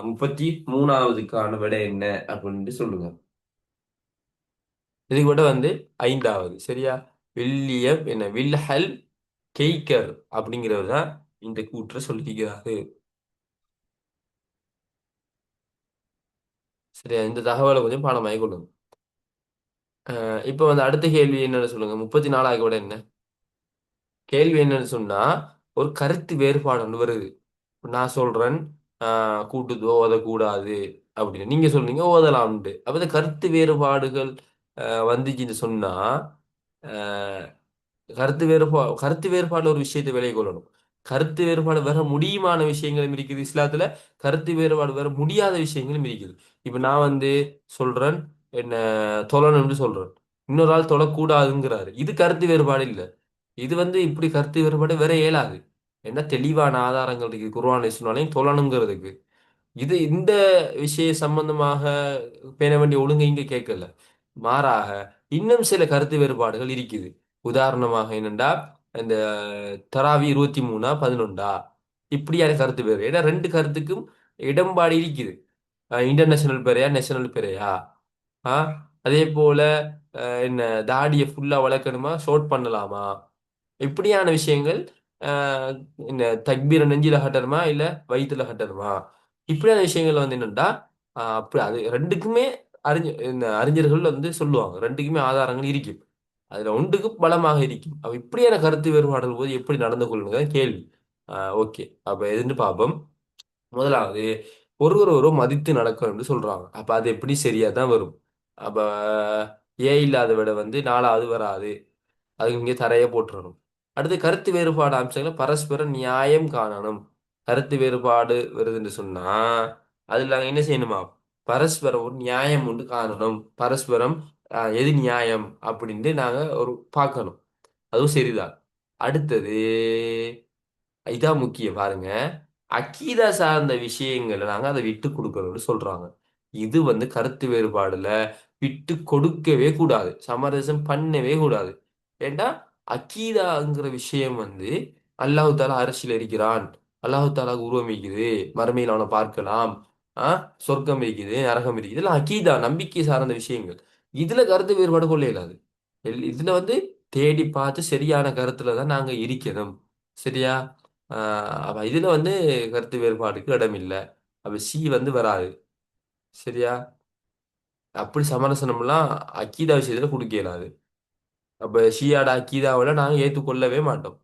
33வதுக்கான விடை என்ன அப்படின்னு சொல்லுங்க. இது கூட வந்து ஐந்தாவது. சரியா? வில்ஹெல் கெய்கர் அப்படிங்கிறவர் தான் இந்த கூற்றை சொல்லிக்கிறாரு. சரியா? இந்த தகவலை கொஞ்சம் பாடமாகி கொள்ளுங்க. இப்போ வந்து அடுத்த கேள்வி என்னன்னு சொல்லுங்க. 34 கூட என்ன கேள்வி என்னன்னு சொன்னா, ஒரு கருத்து வேறுபாடு ஒன்று வருது. இப்ப நான் சொல்றேன், கூட்டுதோ ஓதக்கூடாது அப்படின்னு. நீங்க சொல்றீங்க ஓதலாம்ட்டு. அப்ப இந்த கருத்து வேறுபாடுகள் வந்துச்சுன்னு சொன்னா, அஹ், கருத்து வேறுபாடு ஒரு விஷயத்தை விலை கொள்ளணும். கருத்து வேறுபாடு வர முடியுமான விஷயங்களும் இருக்குது இஸ்லாத்துல. கருத்து வேறுபாடு வர முடியாத விஷயங்களும் இருக்குது. இப்ப நான் வந்து சொல்றேன், என்ன தொழணும்னு சொல்றேன். இன்னொரு ஆள் தொழக்கூடாதுங்கிறாரு. இது கருத்து வேறுபாடு இல்ல. இது வந்து இப்படி கருத்து வேறுபாடு வேற இயலாது. என்ன தெளிவான ஆதாரங்கள் இருக்கு குர்ஆன் சொன்னாலையும் தொழணுங்கிறதுக்கு. இது இந்த விஷய சம்பந்தமாக பேண வேண்டிய ஒழுங்கு இங்க கேட்கல. மாறாக இன்னும் சில கருத்து வேறுபாடுகள் இருக்குது. உதாரணமாக என்னண்டா, இந்த தராவி 23 11 இப்படியான கருத்து வேறு. ஏன்னா ரெண்டு கருத்துக்கும் இடம்பாடு இருக்குது. இன்டர்நேஷனல் பெறையா நேஷனல் பெறையா, ஆ அதே போல என்ன தாடியை ஃபுல்லா வளர்க்கணுமா ஷோர்ட் பண்ணலாமா, இப்படியான விஷயங்கள். அஹ், என்ன தக்பீரை நெஞ்சில கட்டணுமா இல்ல வயிற்றுல கட்டணுமா, இப்படியான விஷயங்கள் வந்து என்னன்னா, அப்படி அது ரெண்டுக்குமே இந்த அறிஞர்கள் வந்து சொல்லுவாங்க. ரெண்டுக்குமே ஆதாரங்கள் இருக்கும். அதுல ஒன்றுக்கு பலமாக இருக்கும். அப்ப இப்படியான கருத்து வேறுபாடுகள் போது எப்படி நடந்து கொள்ளுங்க கேள்வி. ஓகே, அப்ப எதுன்னு பார்ப்போம். முதலாவது, ஒருவரும் மதித்து நடக்கணும்னு சொல்றாங்க. அப்ப அது எப்படி சரியா தான் வரும். அப்ப ஏ இல்லாத விட வந்து நாலாவது வராது. அதுக்கு இங்கே தரைய போட்டுறணும். அடுத்து, கருத்து வேறுபாடு அம்சங்களை பரஸ்பர நியாயம் காணணும். கருத்து வேறுபாடு வருதுன்னு சொன்னா அதுல நாங்க என்ன செய்யணுமா, பரஸ்பரம் ஒரு நியாயம் ஒன்று காணணும். பரஸ்பரம் எது நியாயம் அப்படின்ட்டு நாங்க ஒரு பார்க்கணும். அதுவும் சரிதான். அடுத்தது, இதான் முக்கியம் பாருங்க. அக்கீதா சார்ந்த விஷயங்களை நாங்க அதை விட்டு கொடுக்கணும்னு சொல்றாங்க. இது வந்து கருத்து வேறுபாடுல விட்டு கொடுக்கவே கூடாது, சமரசம் பண்ணவே கூடாது. ஏண்டா, அக்கீதாங்கிற விஷயம் வந்து அல்லாஹ் தாலா அரசியல் இருக்கிறான், அல்லாஹ் தாலா உருவம் இருக்குது, மறுமையில் அவனை பார்க்கலாம், சொர்க்கம் இருக்குது, நரகம் இருக்குது, இதெல்லாம் அக்கீதா நம்பிக்கை சார்ந்த விஷயங்கள். இதுல கருத்து வேறுபாடு கொள்ள இயலாது. இதுல வந்து தேடி பார்த்து சரியான கருத்துல தான் நாங்க இருக்கணும். சரியா? அப்ப இதுல வந்து கருத்து வேறுபாடுக்கு இடம் இல்லை. அப்ப சி வந்து வராது. சரியா? அப்படி சமரசனம்லாம் அக்கீதா விஷயத்துல கொடுக்க இயலாது. அப்ப ஷியாட அக்கீதாவில் நாங்க ஏற்றுக்கொள்ளவே மாட்டோம்.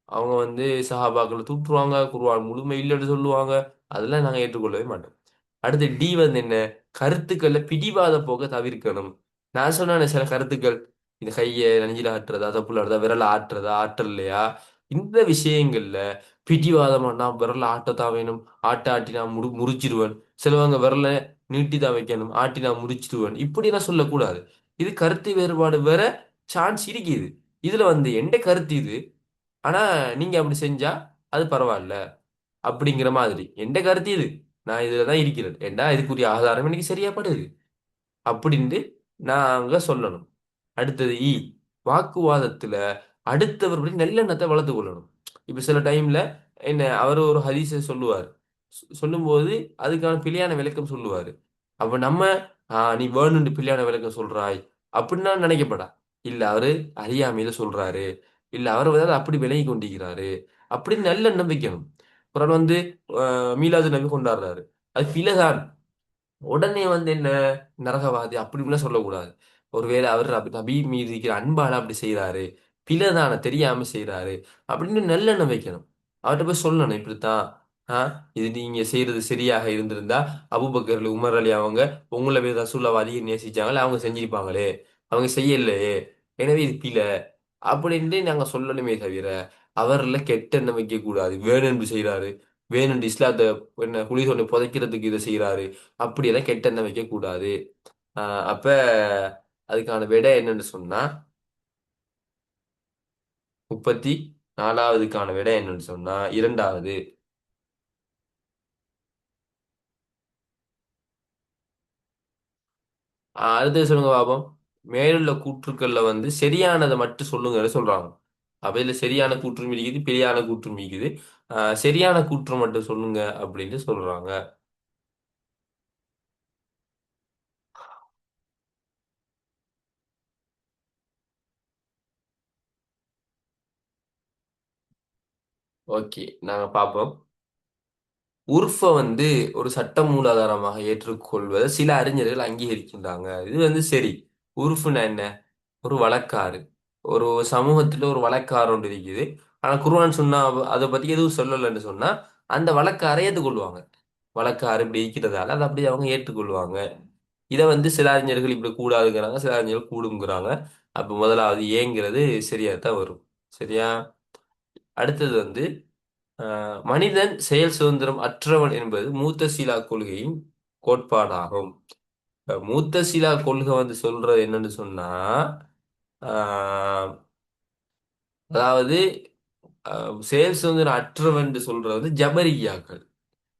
அவங்க வந்து சஹாபாக்களை தூற்றுவாங்க, குர்ஆன் முழுமை இல்லைன்னு சொல்லுவாங்க. அதெல்லாம் நாங்க ஏற்றுக்கொள்ளவே மாட்டோம். அடுத்து டி வந்து என்ன, கருத்துக்கள்ல பிடிவாத போக தவிர்க்கணும். நான் சொன்ன சில கருத்துக்கள், இந்த கையை நெஞ்சில ஆட்டுறதா, தப்புல ஆடுறதா, விரல ஆட்டுறதா, ஆற்றல் இல்லையா, இந்த விஷயங்கள்ல பிடிவாதமா நான் விரல ஆட்டத்தான் வேணும், ஆட்டி நான் முறிச்சிருவேன். சிலவங்க விரல நீட்டி தான் வைக்கணும், ஆட்டி நான் முறிச்சிடுவேன், இப்படி நான் சொல்லக்கூடாது. இது கருத்து வேறுபாடு வேற சான்ஸ் இருக்குது. இதுல வந்து எந்த கருத்து இது, ஆனா நீங்க அப்படி செஞ்சா அது பரவாயில்ல அப்படிங்கிற மாதிரி எந்த கருத்து இது. நான் இதுலதான் இருக்கிறேன் ஏண்டா இதுக்குரிய ஆதாரம் எனக்கு சரியா படுது அப்படின்ட்டு நாங்க சொல்லணும். அடுத்தது வாக்குவாதத்துல அடுத்தவர் பற்றி நல்லெண்ணத்தை வளர்த்து கொள்ளணும். இப்ப சில டைம்ல என்ன அவர் ஒரு ஹதீஸை சொல்லுவார். சொல்லும்போது அதுக்கான பிழையான விளக்கம் சொல்லுவாரு. அப்ப நம்ம நீ வேணும்னு பிழையான விளக்கம் சொல்றாய் அப்படின்னு நான் நினைக்கப்படா. இல்ல அவரு அறியாமையில சொல்றாரு, இல்ல அவர் வந்து அப்படி விலகி கொண்டிருக்கிறாரு அப்படின்னு நல்லெண்ணம் வைக்கணும். ஒரு ஆள் வந்து மீலாது நபி கொண்டாடுறாரு, அது பிழைதான். உடனே வந்து என்ன நரகவாதி அப்படி இப்படிலாம் சொல்லக்கூடாது. ஒருவேளை அவர் நபி மீது இருக்கிற அன்பால அப்படி செய்றாரு, பிழைதான தெரியாம செய்றாரு அப்படின்னு நல்லெண்ணம் வைக்கணும். அவர்கிட்ட போய் சொல்லணும் இப்படித்தான். ஆ இது நீங்க செய்யறது சரியாக இருந்திருந்தா அபூபக்கர் உமர் அலி அவங்க உங்களை போய் ரசூலுல்லாஹ் அதிகம் நேசிச்சாங்களே, அவங்க செஞ்சிருப்பாங்களே, அவங்க செய்யலையே, எனவே இது பிழை அப்படின்ட்டு நாங்க சொல்லணுமே தவிர அவர்ல கெட்ட எண்ணம் வைக்க கூடாது. வேணும்னு செய்றாரு, வேணும்னு இஸ்லாத்தை என்ன குழி தோண்டி புதைக்கிறதுக்கு இதை செய்றாரு, அப்படியெல்லாம் கெட்ட எண்ணம் வைக்க கூடாது. அப்ப அதுக்கான விடை என்னன்னு சொன்னா 34வதுக்கான விடை என்னன்னு சொன்னா இரண்டாவது. அடுத்தது சொல்லுங்க பாப்போம். மேலுள்ள கூற்றுக்கள்ல வந்து சரியானதை மட்டும் சொல்லுங்கன்னு சொல்றாங்க. அப்ப இதுல சரியான கூற்றும் இருக்குது, பிழையான கூற்றும் இருக்குது. சரியான கூற்று மட்டும் சொல்லுங்க அப்படின்னு சொல்றாங்க. ஓகே, நாங்க பார்ப்போம். உர்ஃப வந்து ஒரு சட்ட மூலாதாரமாக ஏற்றுக்கொள்வதை சில அறிஞர்கள் அங்கீகரிக்கின்றாங்க. இது வந்து சரி. உருஃப்னா என்ன? ஒரு வழக்காறு. ஒரு சமூகத்துல ஒரு வழக்காறு ஒன்று இருக்குது. ஆனா குர்ஆன் சொன்னா அதை பத்தி எதுவும் சொல்லலைன்னு சொன்னா அந்த வழக்காரை ஏற்றுக்கொள்வாங்க. வழக்காறு இப்படி இருக்கிறதால அதை அப்படி அவங்க ஏற்றுக்கொள்வாங்க. இதை வந்து சில அறிஞர்கள் இப்படி கூடாதுங்கிறாங்க, சில அறிஞர்கள் கூடுங்கிறாங்க. அப்ப முதலாவது ஏங்கிறது சரியா தான் வரும். சரியா? அடுத்தது வந்து மனிதன் செயல் சுதந்திரம் அற்றவன் என்பது மூத்தசீலா கொள்கையின் கோட்பாடாகும். மூத்தசீலா கொள்கை வந்து சொல்றது என்னன்னு சொன்னா ஆஹ், அதாவது செயல் சுதந்திரம் அற்றவன் என்று சொல்றது வந்து ஜபரியாக்கள்.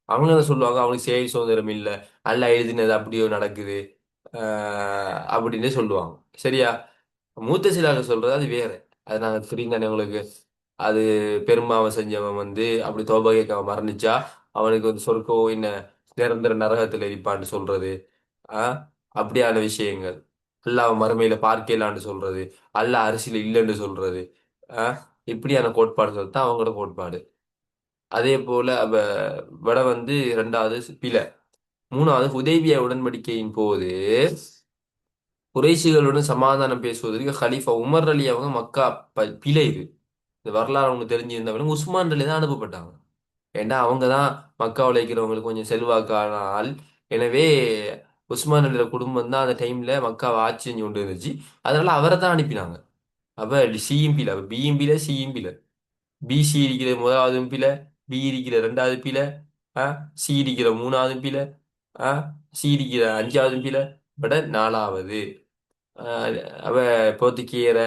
அவங்க என்ன சொல்லுவாங்க, அவனுக்கு செயல் சுதந்திரம் இல்லை, அல்லாஹ் எழுதினது அப்படியோ நடக்குது அப்படின்னு சொல்லுவாங்க. சரியா? மூத்த சிலாக சொல்றது அது வேற. அது நாங்க தெரியும் தானே உங்களுக்கு. அது பெரும்பாவம் செஞ்சவன் வந்து அப்படி தோபா கேட்காம மரணிச்சா அவனுக்கு வந்து சொர்க்கம் என்ன நிரந்தர நரகத்தில் இருப்பான்னு சொல்றது. ஆஹ் அப்படியான விஷயங்கள். அல்லாஹ் மறுமையில பார்க்கலான்னு சொல்றது, அல்லாஹ் அரசியல இல்லைன்னு சொல்றது. ஆஹ் இப்படியான கோட்பாடுகள் தான் அவங்களோட கோட்பாடு. அதே போல விட வந்து இரண்டாவது பிழை. மூணாவது ஹுதைபியா உடன்படிக்கையின் போது குறைஷிகளுடன் சமாதானம் பேசுவதற்கு கலீஃபா உமர் அலி அவங்க மக்கா பிழை இது. இந்த வரலாறு அவங்க தெரிஞ்சிருந்தவங்க உஸ்மான் அலி தான் அனுப்பப்பட்டாங்க. ஏன்னா அவங்க தான் மக்காவில் இருக்கிறவங்களுக்கு கொஞ்சம் செல்வாக்கான ஆள். எனவே உஸ்மான் அலியோட குடும்பம் தான் அந்த டைம்ல மக்காவை ஆட்சி செஞ்சு கொண்டு இருந்துச்சு. அதனால அவரை தான் அனுப்பினாங்க. அப்ப சிஎம்பில பிஎம்பில சிஎம்பில பிசி இருக்கிற முதலாவது பிழை, பி இருக்கிற ரெண்டாவது பிழை, சி இருக்கிற மூணாவது பிழை, சி இருக்கிற அஞ்சாவது பிழை, விட நாலாவது. ஆஹ் அவ போர்த்துகீயர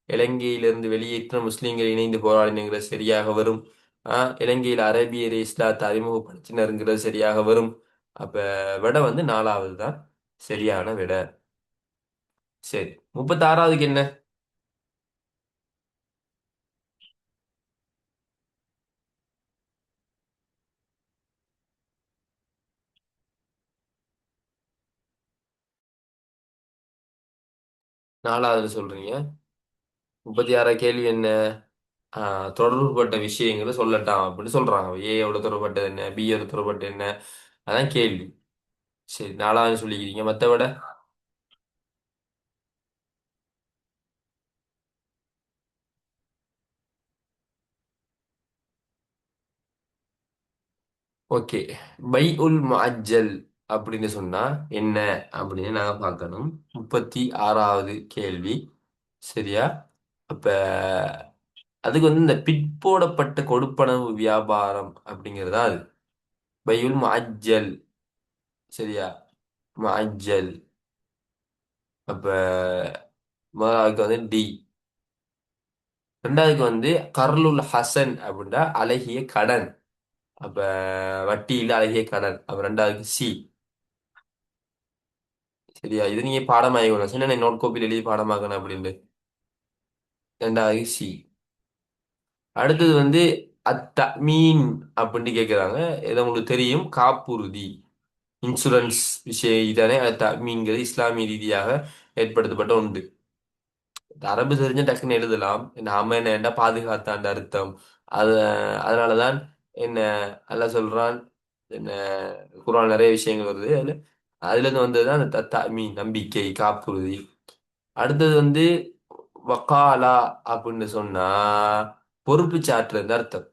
இலங்கையிலிருந்து வெளியேற்ற முஸ்லிம்கள் இணைந்து போராடினங்கிறது சரியாக வரும். இலங்கையில் அரேபியரை இஸ்லாத்தை அறிமுகப்படுத்தினருங்கிறது சரியாக வரும். அப்ப விட வந்து நாலாவது தான் சரியான விட. சரி, 36வதுக்கு என்ன? நாலாவது சொல்றீங்க. 36 கேள்வி என்ன? தொடர்புபட்ட விஷயங்களை சொல்லட்டாம் அப்படின்னு சொல்றாங்க. ஏயோட தொடர்பட்டது என்ன, பியோட தொடர்பட்டது என்ன, அதான் கேள்வி. சரி, நாலாவது சொல்லிக்கிறீங்க. மத்த விட ஓகே. பை உல் முஅஜ்ஜல் அப்படின்னு சொன்னா என்ன அப்படின்னு நாங்க பார்க்கணும். 36வது கேள்வி. சரியா? அப்ப அதுக்கு வந்து இந்த பிற்போடப்பட்ட கொடுப்பனவு வியாபாரம் அப்படிங்கிறதா அது. பையுல் முஅஜ்ஜல். சரியா? முஅஜ்ஜல். அப்ப முதலாவதுக்கு வந்து டி. ரெண்டாவதுக்கு வந்து கர்லுல் ஹசன் அப்படின்னா அழகிய கடன். அப்ப வட்டியில் அழகிய கடன். அப்ப ரெண்டாவதுக்கு சி. சரியா? இது நீங்க பாடமாகணும். சின்ன நோட் கோப்பில் எழுதி பாடமாக்கணும் அப்படின்னு. ரெண்டாவது சி. அடுத்தது வந்து அத்தமீன் அப்படின்னு கேட்குறாங்க. இது உங்களுக்கு தெரியும், காப்புறுதி. இன்சூரன்ஸ் விஷயம் இதானே அத்தமீன்கிறது இஸ்லாமிய ரீதியாக ஏற்படுத்தப்பட்ட உண்டு. அரபு தெரிஞ்ச டக்குன்னு எழுதலாம். நாம என்ன பாதுகாத்தாண்ட அர்த்தம். அது அதனாலதான் என்ன அல்லாஹ் சொல்றான். என்ன குர்ஆன்ல நிறைய விஷயங்கள் வருது. அதுல இருந்து வந்ததுதான் அந்த தத்தமீன், நம்பிக்கை, காப்புறுதி. அடுத்தது வந்து வக்காலா அப்படின்னு சொன்னா பொறுப்பு சாட்டுறது அர்த்தம்.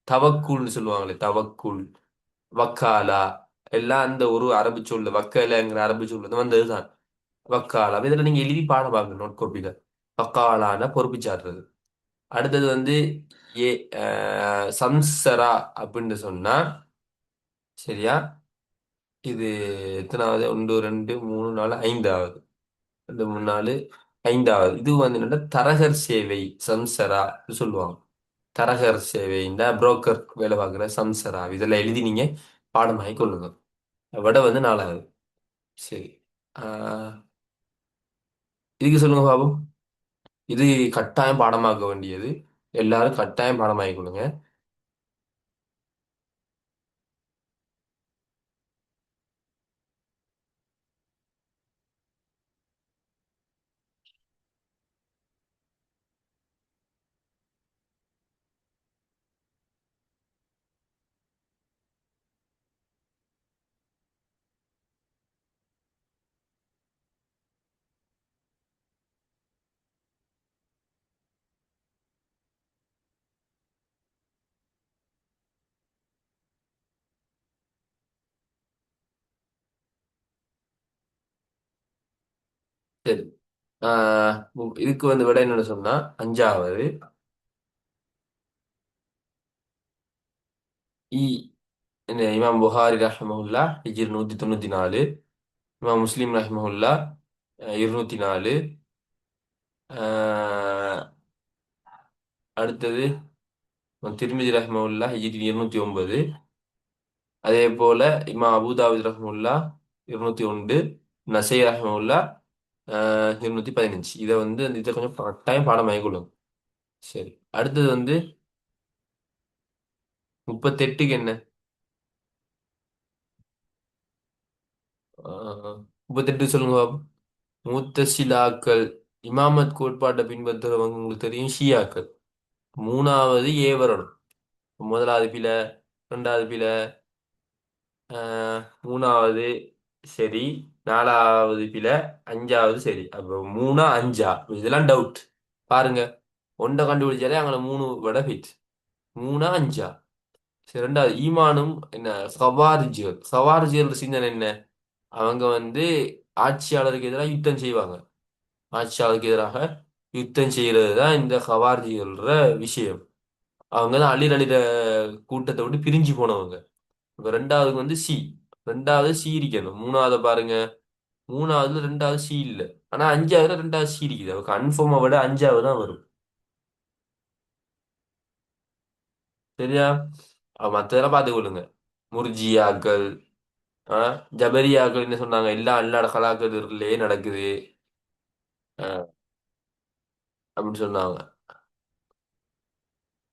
தவக்குல்னு சொல்லுவாங்களே, தவக்குல், வக்காலா எல்லாம் அந்த ஒரு அரபு சொல்லு, வக்கலங்கிற அரபு சொல்லு வந்ததுதான். வக்காலா இதுல நீங்க எழுதி பாடமாங்க நோட் கோப்பில. வக்காலான பொறுப்பு சாட்டுறது. அடுத்தது வந்து ஏ சம்சரா அப்படின்னு சொன்னா. சரியா? இது எத்தனாவது? ஒன்று, ரெண்டு, மூணு, நாலு, ஐந்தாவது. ரெண்டு, மூணு, நாலு, ஐந்தாவது. இது வந்து என்னன்னா தரகர் சேவை, சம்சரா சொல்லுவாங்க. தரகர் சேவை இந்த புரோக்கர் வேலை பார்க்குற சம்சரா இதெல்லாம் எழுதி நீங்க பாடமாகி கொள்ளுங்க. விட வந்து நாலாவது. சரி. ஆஹ் இதுக்கு சொல்லுங்க பாபு. இது கட்டாயம் பாடமாக்க வேண்டியது. எல்லாரும் கட்டாயம் பாடமாகி கொள்ளுங்க. சரி. இதுக்கு வந்து விட என்னன்னு சொன்னா அஞ்சாவது இ. இந்த இமாம் புகாரி ரஹ்மஹுல்லா ஹிஜ்ரி 194. இமாம் முஸ்லீம் ரஹ்மஹுல்லா 204. ஆஹ் அடுத்தது திருமிதி ரஹ்மஹுல்லா ஹிஜ்ரி 209. அதே போல இமாம் அபூதாவுத் ரஹ்மஹுல்லா 201. நசை ரஹ்மஹுல்லா 215. இதை வந்து இதை கொஞ்சம் கட்டாயம் பாடம் ஆகிக்கொள்ளும். சரி. அடுத்தது வந்து 38க்கு என்ன? 38 சொல்லுங்க பாப்போம். முத்தசிலாக்கள். இமாமத் கோட்பாட்டை பின்பற்றுறவங்க உங்களுக்கு தெரியும், ஷியாக்கள். மூணாவது ஏ வரணும். முதலாவது பில, ரெண்டாவது பில, மூணாவது சரி, நாலாவது பில, அஞ்சாவது சரி. அப்போ மூணா அஞ்சா இதெல்லாம் டவுட். பாருங்க, ஒன்றை கண்டுபிடிச்சாலே அங்கே மூணு விட ஃபிட். மூணா அஞ்சா? சரி. ரெண்டாவது ஈமானும் என்ன, சவாரிஜிகள். சவாரிஜிகள் சிந்தனை என்ன? அவங்க வந்து ஆட்சியாளருக்கு எதிராக யுத்தம் செய்வாங்க. ஆட்சியாளருக்கு எதிராக யுத்தம் செய்யறது தான் இந்த ஹவார்ஜிகள்ற விஷயம். அவங்க தான் அழில் அழில கூட்டத்தை விட்டு பிரிஞ்சு போனவங்க. இப்ப ரெண்டாவதுக்கு வந்து சி. ரெண்டாவது சி இருக்கணும். மூணாவது பாருங்க, மூணாவதுல ரெண்டாவது சி இல்ல. ஆனா அஞ்சாவதுல ரெண்டாவது சி இருக்குது. அவ கன்ஃபார்மை விட அஞ்சாவது தான் வரும். சரியா? மற்றதெல்லாம் பார்த்துக்கொள்ளுங்க. முர்ஜியாக்கள், ஜபரியாக்கள் என்ன சொன்னாங்க? எல்லாம் அல்லாட கலாக்கதிரிலே நடக்குது ஆஹ் அப்படின்னு சொன்னாங்க.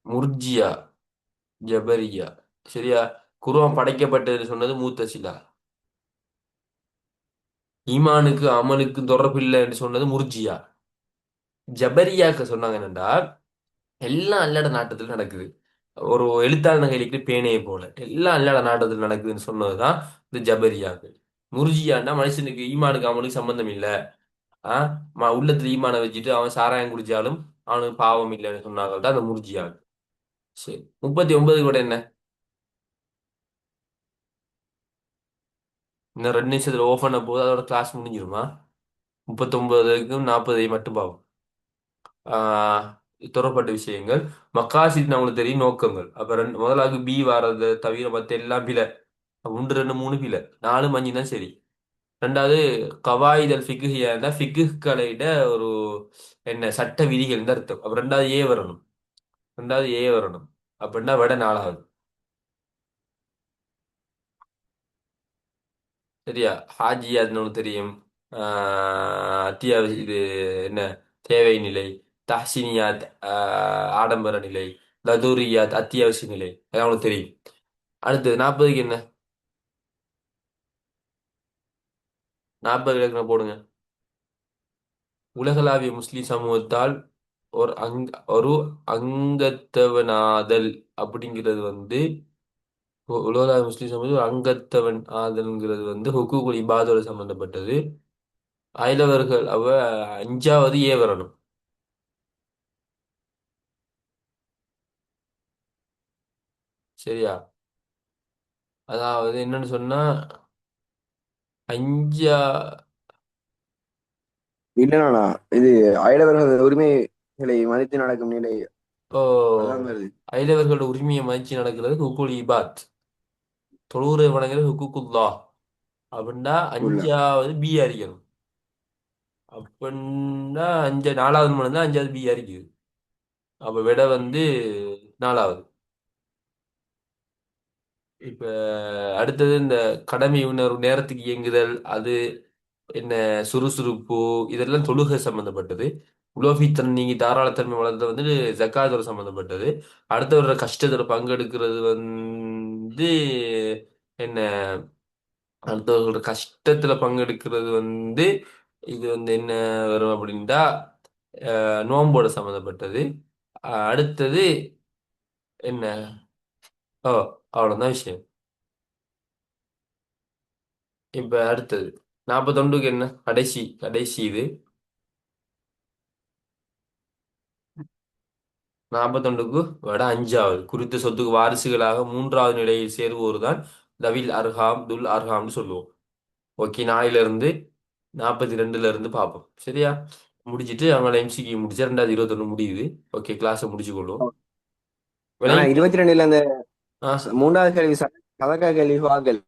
முர்ஜியா, ஜபரியா. சரியா? குர்ஆன் படைக்கப்பட்டது சொன்னது மூத்தசிலா. ஈமானுக்கு அமலுக்கு தொடர்பில்லை என்று சொன்னது முர்ஜியா. ஜபரியாக்க சொன்னாங்க என்னண்டா, எல்லாம் அல்லாட நாட்டத்தில் நடக்குது. ஒரு எழுத்தாளர் கையிலிட்டு பேனையை போல எல்லாம் அல்லாட நாட்டத்தில் நடக்குதுன்னு சொன்னதுதான் இந்த ஜபரியாக்கள். முர்ஜியான்னா மனுஷனுக்கு ஈமானுக்கு அமலுக்கு சம்பந்தம் இல்லை. உள்ளத்துல ஈமானை வச்சுட்டு அவன் சாராயம் குடிச்சாலும் அவனுக்கு பாவம் இல்லைன்னு சொன்னாங்க தான் அந்த முர்ஜியாக்கள். சரி. 39 கூட என்ன? இன்னும் 2 நிமிஷத்துல ஓஃப் பண்ண போது அதோட கிளாஸ் முடிஞ்சிருமா? 39க்கும் 40 மட்டும் பாவம். தொடரப்பட்ட விஷயங்கள். மக்காசித் நம்மளுக்கு தெரியும் நோக்கங்கள். அப்ப முதலாவது பி வாரதை தவிர மத்த எல்லாம் பிழை. ஒன்று ரெண்டு மூணு பிழை, நாலு அஞ்சு தான் சரி. ரெண்டாவது கவாயிதல் ஃபிக்ஹியா ஃபிக்குகளைட ஒரு என்ன சட்ட விதிகள் தான் அர்த்தம். அப்ப ரெண்டாவது ஏ வரணும். ரெண்டாவது ஏ வரணும். அப்படின்னா விட நாலாவது. சரியா? ஹாஜியாத்னு ஒன்று தெரியும். அத்தியாவசிய இது என்ன தேவை நிலை. தஹ்சினியாத் ஆடம்பர நிலை. லதூரியாத் அத்தியாவசிய நிலை. அதான் உங்களுக்கு தெரியும். அடுத்து 40க்கு என்ன? 40 இலக்கணம் போடுங்க. உலகளாவிய முஸ்லிம் சமூகத்தால் ஒரு அங்கத்தவனாதல் அப்படிங்கிறது உலகளாவிய முஸ்லிம் சமூகத்தில் ஒரு அங்கத்தவன் ஆதல்ங்கிறது ஹுக்கூகுல் இபாதோட சம்பந்தப்பட்டது. அயலவர்கள் அஞ்சாவது ஏ வரணும். சரியா? அதாவது என்னன்னு சொன்னா அஞ்சா இல்லைண்ணா, இது அயலவர்கள் உரிமைகளை மதித்து நடக்கும் நிலை. ஓ அதான் வருது. அயலவர்களோட உரிமையை மதிச்சு நடக்கிறது ஹுக்கூல் இபாத். தொழுவுரை வணங்குறது ஹுக்கூக்குல்லா. அப்படின்னா உள்ள அஞ்சாவது பி அறிக்கணும். அப்படின்னா நாலாவது மணி தான் அஞ்சாவது பி அறிக்குது. அப்ப விட நாலாவது. இப்ப அடுத்தது இந்த கடமை உணர்வு, நேரத்துக்கு இயங்குதல், அது என்ன சுறுசுறுப்பு, இதெல்லாம் தொழுகை சம்பந்தப்பட்டது. உலோபித்தன் நீங்கி தாராளத்தன்மை வளர்றது ஜக்காத்தோட சம்பந்தப்பட்டது. அடுத்தவரோட கஷ்டத்துல பங்கெடுக்கிறது என்ன அடுத்தவர்களோட கஷ்டத்துல பங்கெடுக்கிறது இது என்ன வரும் அப்படின்ட்டா நோம்போட சம்மந்தப்பட்டது. அடுத்தது என்ன? ஓ, அவ்வளவுதான் விஷயம். இப்ப அடுத்தது 41க்கு என்ன? கடைசி கடைசி இது 41க்கு விட அஞ்சாவது. குறித்த சொத்துக்கு வாரிசுகளாக மூன்றாவது நிலையில் சேருவோர் தான் தவில் அர்ஹாம் துல் அர்ஹாம்னு சொல்லுவோம். ஓகே, நாளையில இருந்து 42ல இருந்து பார்ப்போம். சரியா? முடிச்சிட்டு அவங்கள எம்சிக்கு முடிச்சு 2021 முடியுது. ஓகே, கிளாஸை முடிச்சு கொள்வோம். ஆனா விளங்கி. 22ல அந்த ஆ மூன்றாவது கேள்வி சதக்கா கேள்வி வாங்கல்